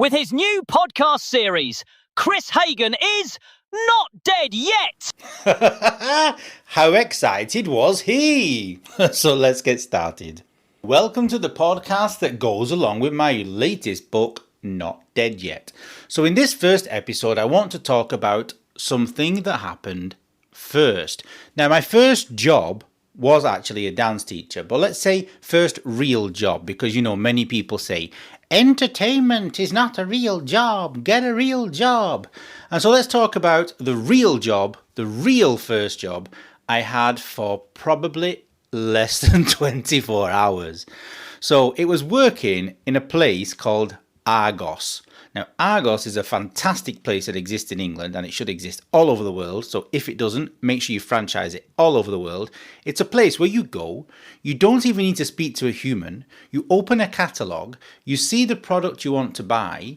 with his new podcast series. Chris Hagen is not dead yet. How excited was he? So let's get started. Welcome to the podcast that goes along with my latest book, Not Dead Yet. So in this first episode, I want to talk about something that happened first. Now, my first job was actually a dance teacher, but let's say first real job, because many people say entertainment is not a real job, get a real job. And so let's talk about the real job, the real first job I had for probably less than 24 hours. So it was working in a place called Argos. Now, Argos is a fantastic place that exists in England, and it should exist all over the world. So if it doesn't, make sure you franchise it all over the world. It's a place where you go, you don't even need to speak to a human, you open a catalogue, you see the product you want to buy,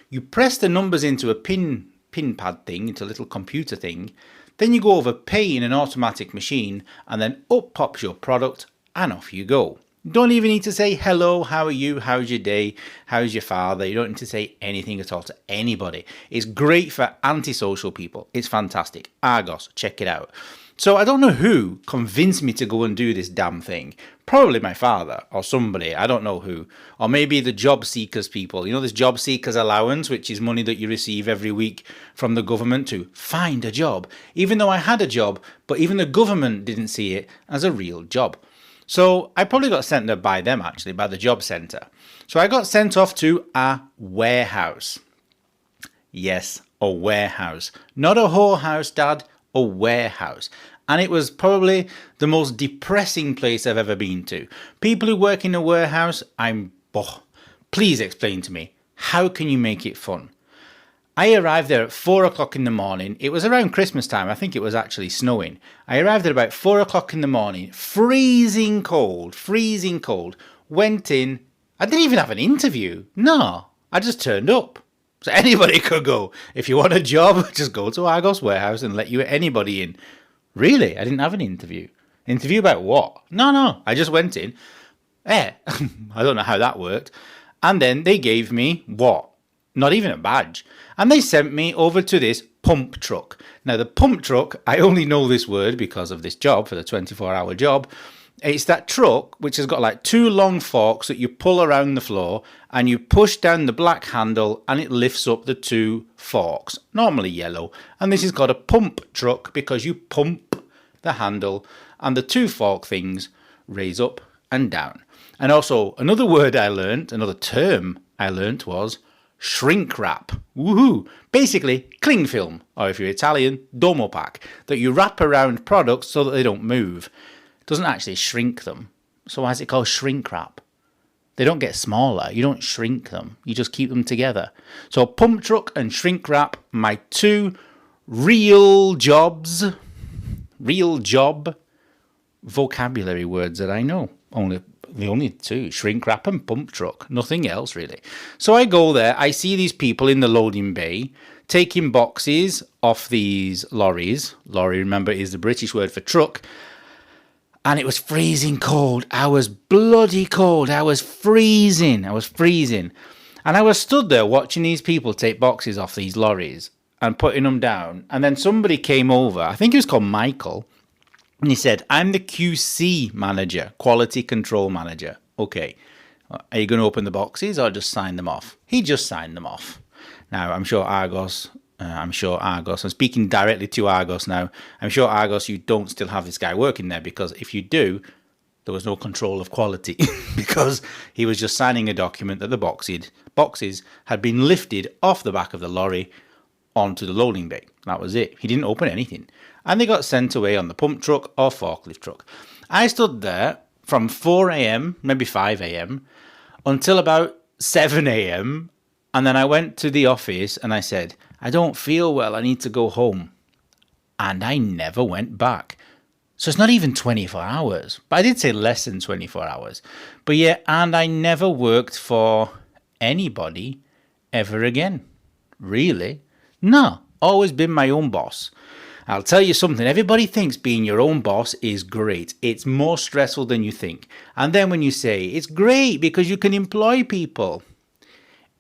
you press the numbers into a pin pad thing, into a little computer thing, then you go over pay in an automatic machine, and then up pops your product, and off you go. Don't even need to say hello, how are you, how's your day, how's your father. You don't need to say anything at all to anybody. It's great for antisocial people. It's fantastic. Argos, check it out. So I don't know who convinced me to go and do this damn thing. Probably my father or somebody, I don't know who. Or maybe the job seekers people. This job seekers allowance, which is money that you receive every week from the government to find a job. Even though I had a job, but even the government didn't see it as a real job. So I probably got sent there by them, actually, by the job centre. So I got sent off to a warehouse. Yes, a warehouse. Not a whorehouse, Dad, a warehouse. And it was probably the most depressing place I've ever been to. People who work in a warehouse, please explain to me, how can you make it fun? I arrived there at 4 o'clock in the morning. It was around Christmas time. I think it was actually snowing. I arrived at about 4 o'clock in the morning, freezing cold. Went in. I didn't even have an interview. No, I just turned up. So anybody could go. If you want a job, just go to Argos Warehouse and let anybody in. Really? I didn't have an interview. Interview about what? No. I just went in. I don't know how that worked. And then they gave me what? Not even a badge. And they sent me over to this pump truck. Now, the pump truck, I only know this word because of this job, for the 24-hour job. It's that truck which has got like two long forks that you pull around the floor, and you push down the black handle and it lifts up the two forks, normally yellow. And this is called a pump truck because you pump the handle and the two fork things raise up and down. And also another word I learned, another term I learned was shrink wrap. Woohoo! Basically, cling film, or if you're Italian, domo pack, that you wrap around products so that they don't move. It doesn't actually shrink them. So why is it called shrink wrap? They don't get smaller. You don't shrink them. You just keep them together. So pump truck and shrink wrap, my two real job vocabulary words that I know. The only two, shrink wrap and pump truck, nothing else really. So I go there, I see these people in the loading bay taking boxes off these lorries. Lorry, remember, is the British word for truck. And it was freezing cold. I was bloody cold. I was freezing. And I was stood there watching these people take boxes off these lorries and putting them down. And then somebody came over, I think he was called Michael. And he said, I'm the QC manager, quality control manager. Okay, are you going to open the boxes or just sign them off? He just signed them off. Now, I'm sure Argos, I'm speaking directly to Argos now. I'm sure Argos, you don't still have this guy working there, because if you do, there was no control of quality because he was just signing a document that the boxes had been lifted off the back of the lorry onto the loading bay. That was it. He didn't open anything. And they got sent away on the pump truck or forklift truck. I stood there from 4 a.m., maybe 5 a.m., until about 7 a.m. And then I went to the office and I said, I don't feel well, I need to go home. And I never went back. So it's not even 24 hours. But I did say less than 24 hours. But yeah, and I never worked for anybody ever again. Really? No, always been my own boss. I'll tell you something, everybody thinks being your own boss is great. It's more stressful than you think. And then when you say, it's great because you can employ people,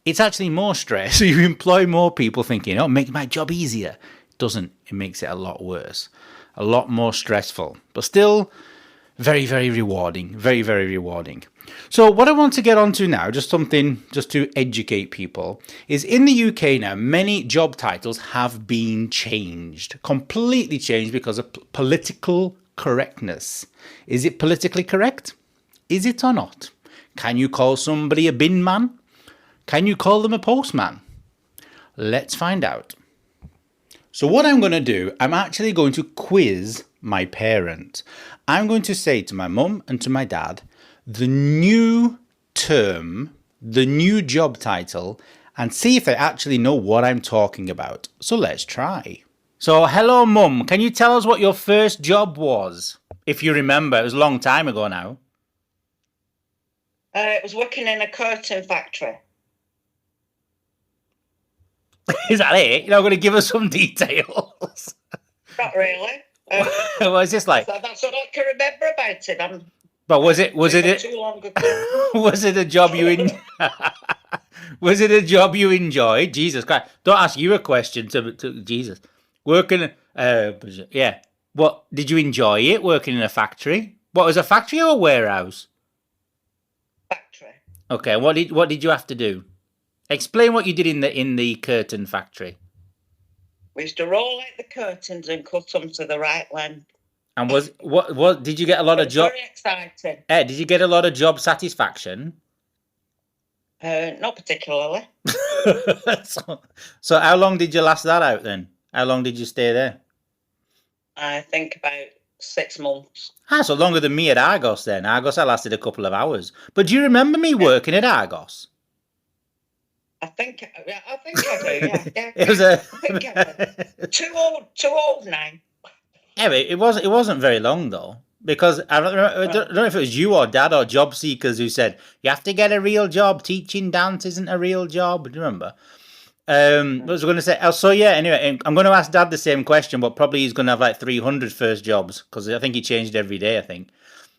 It's actually more stress. So you employ more people thinking, oh, make my job easier. It doesn't. It makes it a lot worse, a lot more stressful, but still very, very rewarding. Very, very rewarding. So what I want to get onto now, just something just to educate people, is in the UK now, many job titles have been changed, completely changed because of political correctness. Is it politically correct? Is it or not? Can you call somebody a bin man? Can you call them a postman? Let's find out. So what I'm going to do, I'm actually going to quiz my parents. I'm going to say to my mum and to my dad, the new term, the new job title, and see if they actually know what I'm talking about. So let's try. So hello mum, can you tell us what your first job was? If you remember, it was a long time ago now. It was working in a curtain factory. Is that it? You're not going to give us some details? Not really. Well, it's just like... That's what I can remember about it. But was it too long ago. was it a job you was it a job you enjoyed? Jesus Christ! Don't ask you a question to Jesus. Working, yeah. What did you enjoy it? Working in a factory? What was a factory or a warehouse? Factory. Okay. What did you have to do? Explain what you did in the curtain factory. We used to roll out the curtains and cut them to the right length. And what did you get a lot of job? Very exciting. Did you get a lot of job satisfaction? Not particularly. So how long did you last that out then? How long did you stay there? I think about 6 months. So longer than me at Argos then. Argos, I lasted a couple of hours. But do you remember me working at Argos? I think I do. Yeah. It was a. I think I do. Too old now. Yeah, but it wasn't very long though, because I don't know if it was you or Dad or job seekers who said you have to get a real job. Teaching dance isn't a real job. Do you remember? What was I going to say? So yeah. Anyway, I'm going to ask Dad the same question, but probably he's going to have like 300 first jobs because I think he changed every day. I think.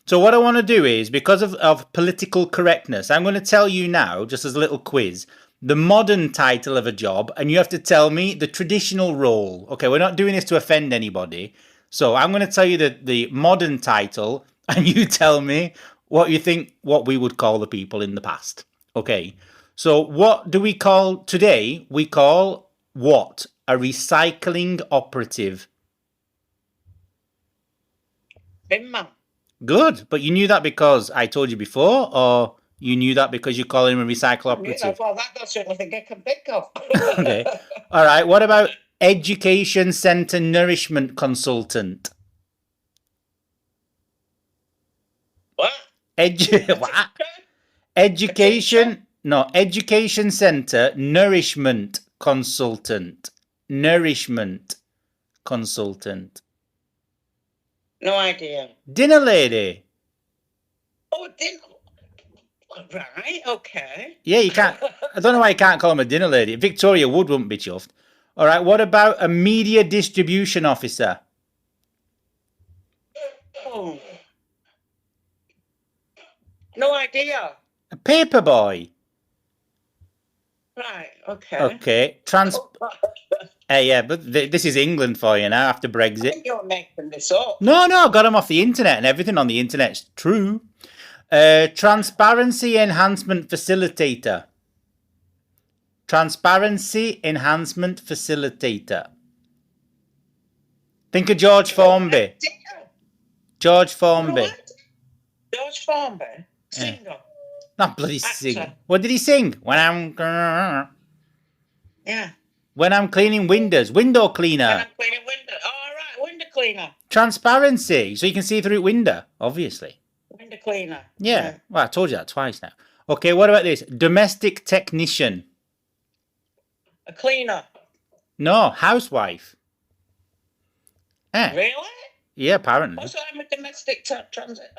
So what I want to do is, because of political correctness, I'm going to tell you now, just as a little quiz, the modern title of a job, and you have to tell me the traditional role. Okay, we're not doing this to offend anybody. So I'm going to tell you the modern title, and you tell me what you think what we would call the people in the past. Okay, so what do we call today? We call what? A recycling operative. Bin man. Good, but you knew that because I told you before, or you knew that because you call him a recycle operative? Well, that's the only thing I can think of. Okay, all right, what about Education Centre Nourishment Consultant? What? What? Education Centre Nourishment Consultant. Nourishment Consultant. No idea. Dinner lady. Oh, dinner. Right, okay. Yeah, you can't. I don't know why you can't call him a dinner lady. Victoria Wood wouldn't be chuffed. All right, what about a media distribution officer? Oh. No idea. A paper boy. Right, okay. Okay. Yeah, but this is England for you now after I Brexit. think you're making this up. No, I got them off the internet, and everything on the internet's true. Transparency Enhancement Facilitator. Transparency Enhancement Facilitator. Think of George Formby. George Formby. George Formby? Singer? Not bloody sing. What did he sing? Yeah. When I'm cleaning windows. Window cleaner. When I'm cleaning windows. Oh, all right, window cleaner. Transparency. So you can see through window, obviously. Window cleaner. Yeah. Well, I told you that twice now. Okay, what about this? Domestic technician. A cleaner. No, housewife. Really? Yeah, apparently. Also, I'm a domestic transit.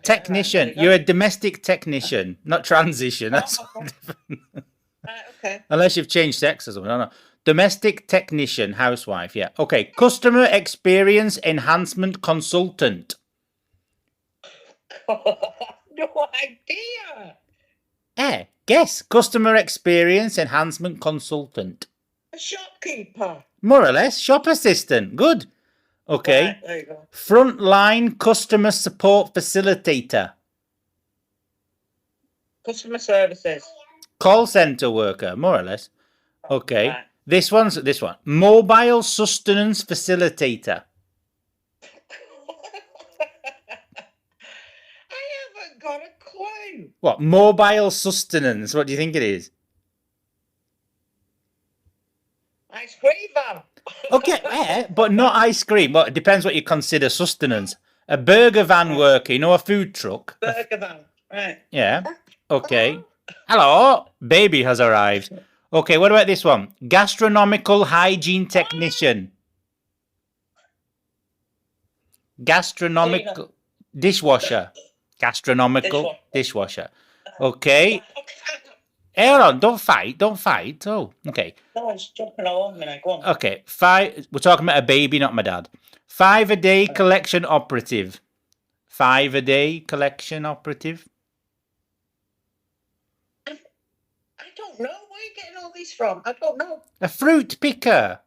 Technician. Right, You're a domestic technician, not transition. That's Right, okay. unless you've changed sex or something. No. Domestic technician, housewife. Yeah. Okay. Customer experience enhancement consultant. No idea. Guess. Customer experience enhancement consultant. A shopkeeper. More or less. Shop assistant. Good. Okay. Right, there you go. Frontline customer support facilitator. Customer services. Call center worker. More or less. Okay. Right. This one. Mobile sustenance facilitator. I haven't got a clue. What? Mobile sustenance. What do you think it is? Ice cream van. Okay, but not ice cream. But it depends what you consider sustenance. A burger van worker, a food truck. Burger van. Right. Yeah. Okay. Hello. Baby has arrived. Okay, what about this one? Gastronomical hygiene technician. Gastronomical dishwasher. Gastronomical dishwasher. Okay. Hold on, don't fight. Oh, okay. No, it's jumping all over me now. Go on. Okay, we're talking about a baby, not my dad. 5 a day collection operative. 5 a day collection operative. I don't know. Where are you getting all these from? I don't know. A fruit picker.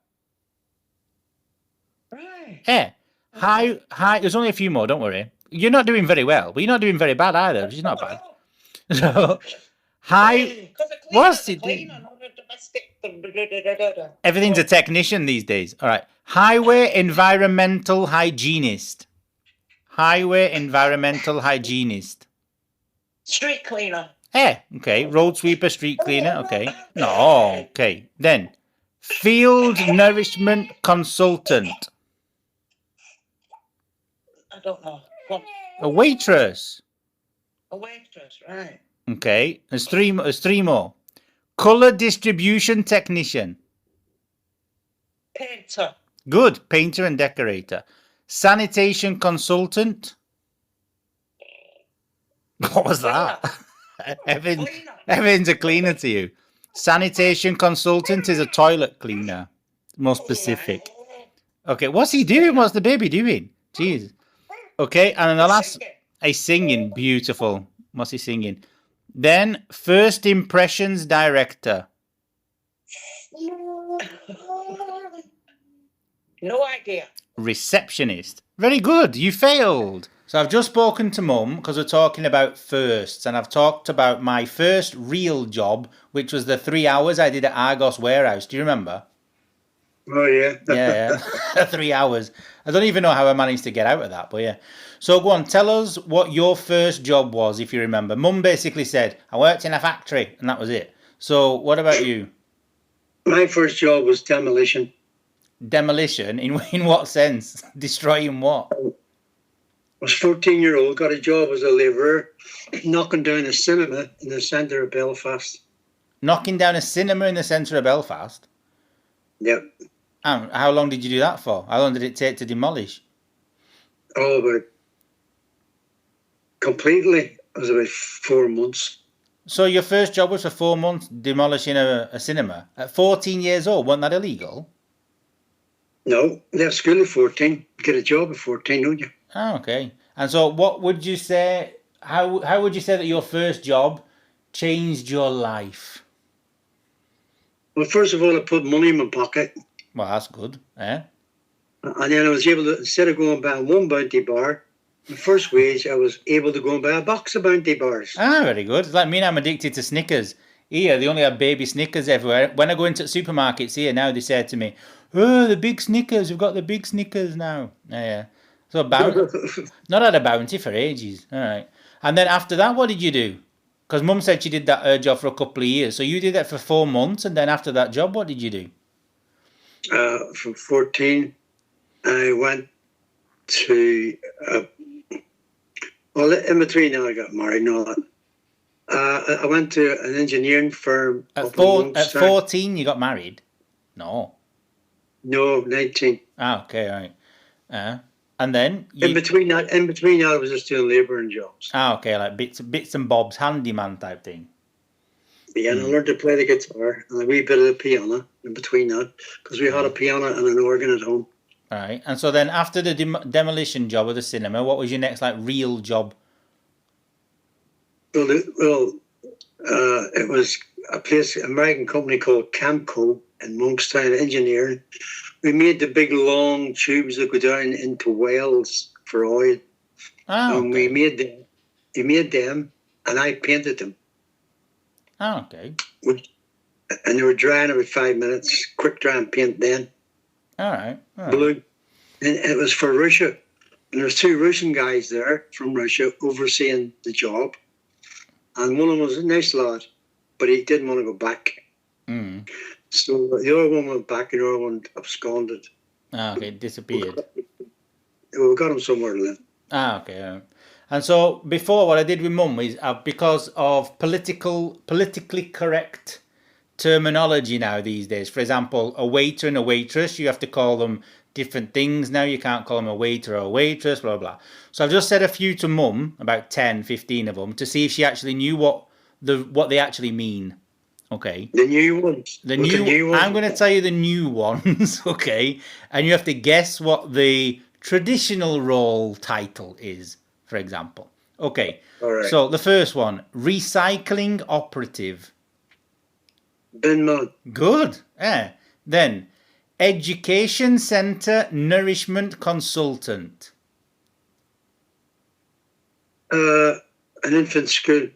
Right. Yeah. Hi. There's only a few more, don't worry. You're not doing very well, but you're not doing very bad either, which is not bad. So, hi. What's it? Everything's a technician these days. All right. Highway environmental hygienist. Highway environmental hygienist. Street cleaner. Yeah, okay. Road sweeper, street cleaner, okay. No, okay. Then, field nourishment consultant. I don't know. Go on. A waitress. A waitress, right. Okay. There's three more. Color distribution technician. Painter. Good. Painter and decorator. Sanitation consultant. What was that? Everything's a cleaner to you. Sanitation consultant is a toilet cleaner. More specific. Okay, what's he doing? What's the baby doing? Jeez. Okay, and then the last... He's singing. Beautiful. What's he singing? Then, first impressions director. No idea. Receptionist. Very good. You failed. So I've just spoken to Mum because we're talking about firsts, and I've talked about my first real job, which was the 3 hours I did at Argos Warehouse. Do you remember? Oh, yeah. Yeah. 3 hours. I don't even know how I managed to get out of that, but yeah. So go on, tell us what your first job was, if you remember. Mum basically said, I worked in a factory, and that was it. So what about you? My first job was demolition. Demolition? In what sense? Destroying what? I was 14-year-old, got a job as a labourer, knocking down a cinema in the centre of Belfast. Knocking down a cinema in the centre of Belfast? Yep. How long did you do that for? How long did it take to demolish? Oh, about completely, it was about 4 months. So your first job was for 4 months demolishing a cinema? At 14 years old, wasn't that illegal? No, left school at 14. Get a job at 14, don't you? Oh, okay. And so what would you say, how would you say that your first job changed your life? Well, first of all, I put money in my pocket. Well, that's good, eh? And then I was able to, instead of going and buying one Bounty bar, the first wage, I was able to go and buy a box of Bounty bars. Ah, very good. It's like me, I'm addicted to Snickers. Here, they only have baby Snickers everywhere. When I go into supermarkets here now, they say to me, oh, the big Snickers, we've got the big Snickers now. Yeah. So not had a Bounty for ages. All right. And then after that, what did you do? Because Mum said she did that job for a couple of years. So you did that for 4 months, and then after that job, what did you do? From 14, I went to, well, in between now I got married and all that. I went to an engineering firm. At 14, you got married? No. No, 19. Ah, okay, all right. And then In between that, I was just doing labouring jobs. Ah, okay, like bits and bobs, handyman type thing. Yeah, and I learned to play the guitar and a wee bit of the piano in between that, because we had a piano and an organ at home. All right, and so then after the demolition job of the cinema, what was your next like real job? Well, It was a place, American company called Camco in Monkstown Engineering. We made the big long tubes that go down into wells for oil. Oh, And we made them. He made them, and I painted them. Oh, okay. And they were drying every 5 minutes. Quick dry and paint then. All right. Blue. And it was for Russia. And there's 2 Russian guys there from Russia overseeing the job. And one of them was a nice lad, but he didn't want to go back. Mm. So the other one went back and the other one absconded. Ah, okay, disappeared. We got him somewhere to live. Ah, okay. And so before, what I did with Mum is because of politically correct terminology now these days. For example, a waiter and a waitress, you have to call them different things now. You can't call them a waiter or a waitress, blah, blah. So I've just said a few to Mum, about 10, 15 of them, to see if she actually knew what they actually mean. Okay. The new ones. The new ones. I'm going to tell you the new ones, okay? And you have to guess what the traditional role title is, for example. Okay. All right. So the first one, recycling operative. Bin man. Good. Then, education centre nourishment consultant. An infant school.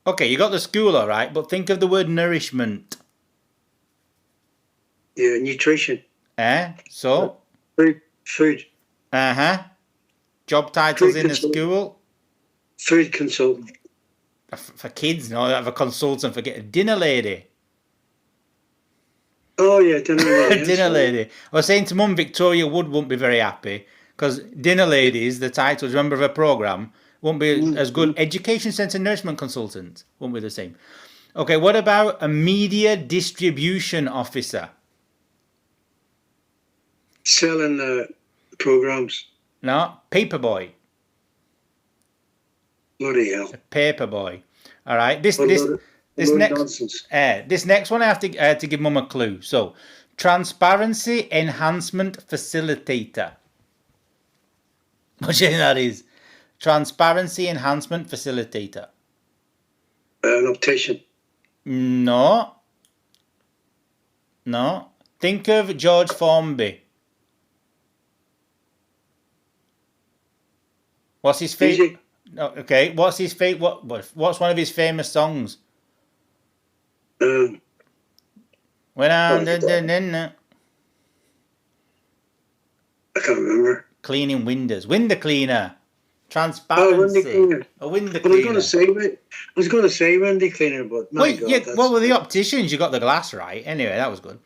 Okay, you got the school all right, but think of the word nourishment. Yeah, nutrition. So? Food. Job titles Food in the consultant. school? Food consultant. For kids, no, they have a consultant for getting dinner lady. Oh, yeah, dinner lady. Dinner lady. I was saying to Mum, Victoria Wood won't be very happy because dinner ladies, the title, remember of her programme, won't be as good. Education centre nourishment consultant won't be the same. Okay, what about a media distribution officer? Selling programs. No, paper boy. Bloody hell. Paper boy. All right. This Nonsense. next one I had to give Mum a clue. So, transparency enhancement facilitator. What do you think that is? Transparency enhancement facilitator. An optician. No. Think of George Formby. What's his favorite? Music. No, okay. What's his favorite? What's one of his famous songs? Um, When I'm I can't remember. cleaning windows, window cleaner, Oh, transparency. window cleaner. A window Well, I cleaner. was going to say window cleaner, but my God, that's... Well, with the opticians, you got the glass right. Anyway, that was good.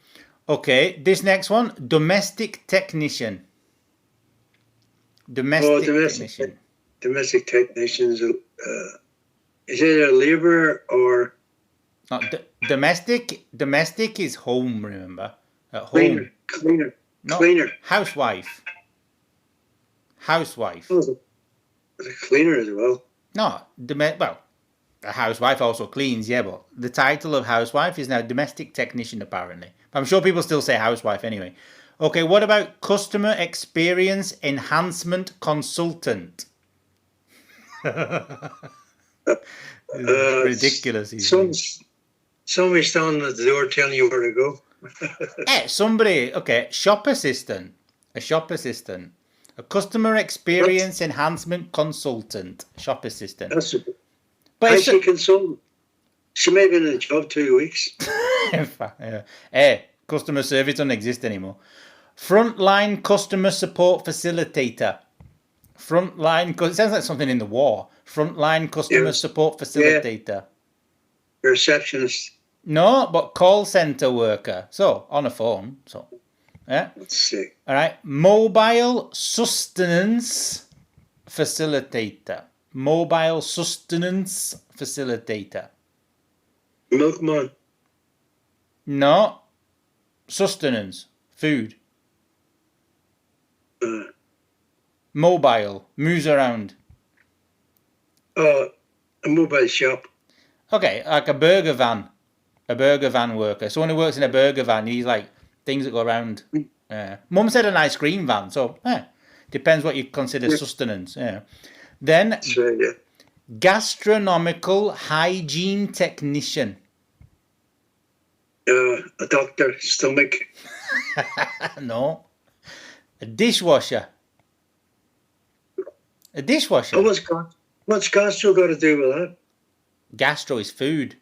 Okay, this next one, domestic technician. Domestic technician. Domestic technicians. Is it a labourer or Not domestic. Domestic is home. Remember, at home. cleaner? No, Cleaner. housewife. Housewife. Oh, it's a cleaner as well. No, well, a housewife also cleans, yeah, but the title of housewife is now domestic technician, apparently. I'm sure people still say housewife anyway. Okay, what about customer experience enhancement consultant? Ridiculous. Somebody standing at the door telling you where to go. Somebody, okay, shop assistant. A shop assistant. A customer experience enhancement consultant. Shop assistant. That's a But it's IT consultant. She may have been in the job 2 weeks. Customer service doesn't exist anymore. Frontline customer support facilitator. It sounds like something in the war. Frontline customer support facilitator. Receptionist. No, but call center worker. So, on a phone. So, yeah. Let's see. All right. Mobile sustenance facilitator. Mobile sustenance facilitator. Milkman. No. Sustenance. Food. Mobile. Moves around. A mobile shop. Okay, like a burger van. A burger van worker. Someone who works in a burger van, he's like things that go around. Mum said an ice cream van, so depends what you consider sustenance. Yeah. Then That's right, yeah. Gastronomical hygiene technician. A doctor, stomach. No. A dishwasher. A dishwasher. Oh, what's gastro got to do with that? Gastro is food.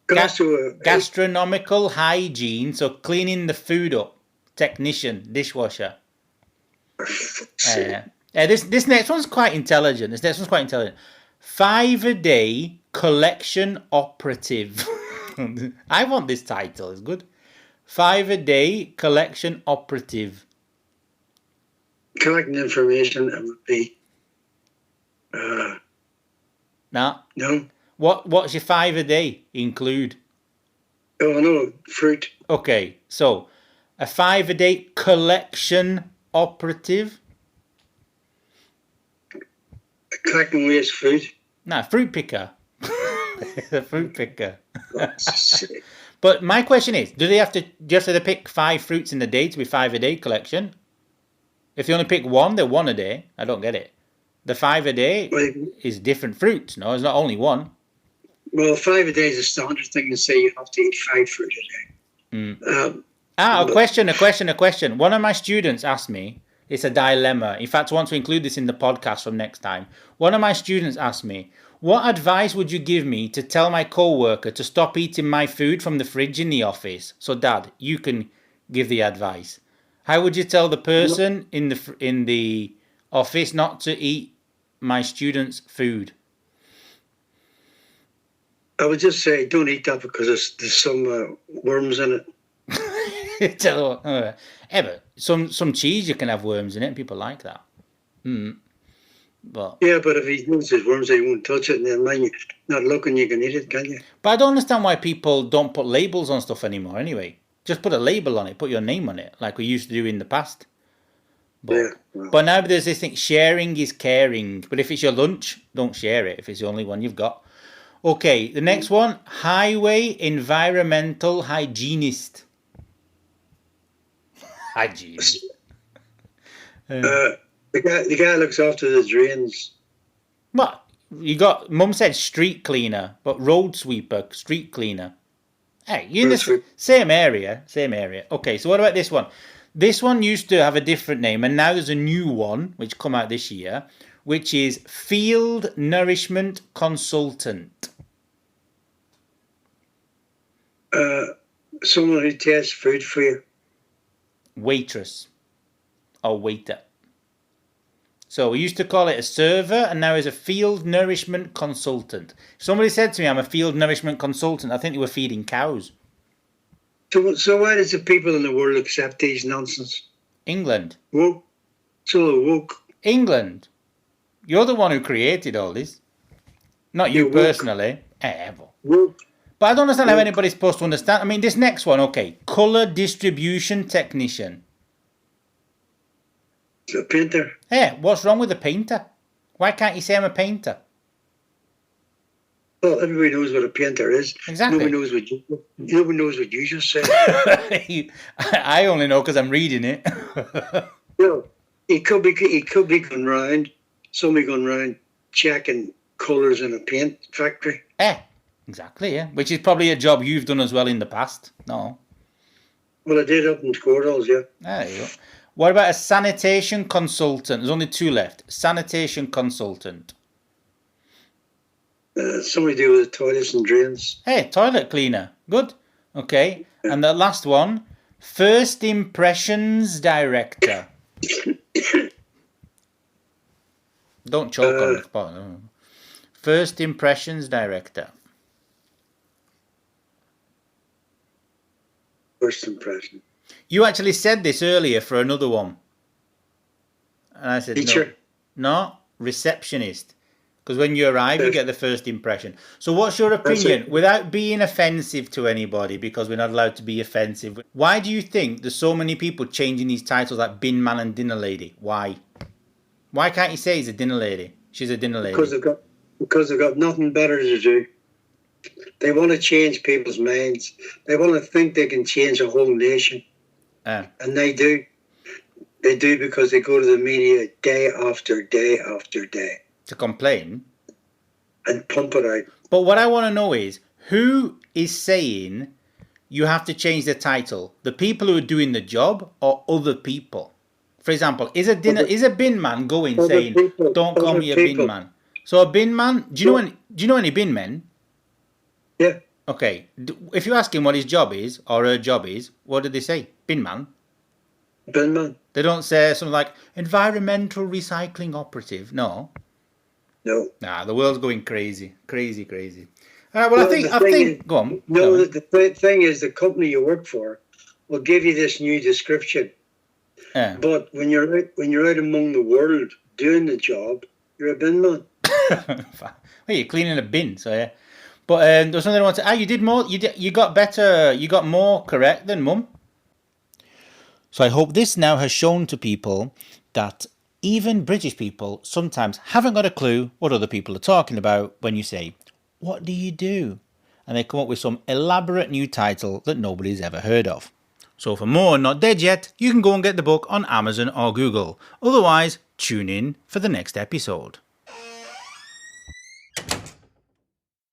Gastro. Gastronomical hygiene, so cleaning the food up. Technician, dishwasher. This next one's quite intelligent. 5 a day collection operative. I want this title. It's good. 5 a day collection operative. Collecting information, it would be. Now, No. what's your 5 a day include? Oh, no, fruit. Okay, so a 5 a day collection operative. Collecting waste food. Nah, fruit picker. A fruit picker. Sick. But my question is, do you have to pick 5 fruits in the day to be 5 a day collection? If they only pick 1, they're 1 a day. I don't get it. The 5 a day is different fruits. No, it's not only 1. Well, 5 a day is a standard thing to say you have to eat 5 fruit a day. A question. One of my students asked me, it's a dilemma. In fact, I want to include this in the podcast from next time. One of my students asked me, what advice would you give me to tell my co-worker to stop eating my food from the fridge in the office? So, Dad, you can give the advice. How would you tell the person in the office not to eat my student's food? I would just say don't eat that because there's some worms in it. But some cheese you can have worms in it, and people like that. But Yeah, but if he knows there's worms, he won't touch it, and then when you're not looking, you can eat it, can you? I don't understand why people don't put labels on stuff anymore. Anyway, just put a label on it, put your name on it, like we used to do in the past. But now there's this thing: sharing is caring. But if it's your lunch, don't share it. If it's the only one you've got. Okay, the next one: highway environmental hygienist. Hygienist. The guy looks after the drains. What? You got, Mum said street cleaner, but road sweeper, street cleaner. Hey, you're in the same area. Okay, so what about this one? This one used to have a different name, and now there's a new one, which come out this year, which is Field Nourishment Consultant. Someone who tests food for you. Waitress or waiter. So we used to call it a server, and now is a field nourishment consultant. Somebody said to me, I'm a field nourishment consultant. I think they were feeding cows. So why does the people in the world accept these nonsense? England. Woke. So woke. England. You're the one who created all this. Not you personally. Woke. But I don't understand how anybody's supposed to understand. I mean, this next one, okay. Colour distribution technician. A painter. Hey, what's wrong with a painter? Why can't you say I'm a painter? Well, everybody knows what a painter is. Exactly. Nobody knows what you just said. I only know because I'm reading it. No, he could be going round. Somebody going round checking colours in a paint factory. Exactly, yeah. Which is probably a job you've done as well in the past. No. Well, I did up in Squirrels, yeah. There you go. What about a sanitation consultant? There's only 2 left. Sanitation consultant. Somebody do with the toilets and drains. Hey, toilet cleaner. Good. Okay. And the last one, first impressions director. Don't choke on the spot. First impressions director. First impression. You actually said this earlier for another one. And I said, Teacher. No, receptionist. Because when you arrive, you get the first impression. So what's your opinion, without being offensive to anybody, because we're not allowed to be offensive, why do you think there's so many people changing these titles like bin man and dinner lady? Why? Why can't you say he's a dinner lady? She's a dinner lady. Because they've got nothing better to do. They want to change people's minds. They want to think they can change a whole nation. And they do. They do because they go to the media day after day after day. to complain. and pump it out. But what I want to know is, who is saying you have to change the title? The people who are doing the job or other people? For example, is a bin man going Other saying, people, "Don't call other me a people. bin man"? So a bin man. Do you know any bin men? Yeah. Okay. If you ask him what his job is or her job is, what do they say? Bin man. Bin man. They don't say something like environmental recycling operative. No. No. Nah, the world's going crazy. Crazy. All right, well, No, I the think, thing is- go on. No, Go on. the thing is, the company you work for will give you this new description. Yeah. But when you're out among the world doing the job, you're a bin man. Well, you're cleaning a bin, so yeah. But there was something I wanted to. You did more. You got better. You got more correct than Mum. So I hope this now has shown to people that even British people sometimes haven't got a clue what other people are talking about when you say, "What do you do?" And they come up with some elaborate new title that nobody's ever heard of. So for more Not Dead Yet, you can go and get the book on Amazon or Google. Otherwise, tune in for the next episode.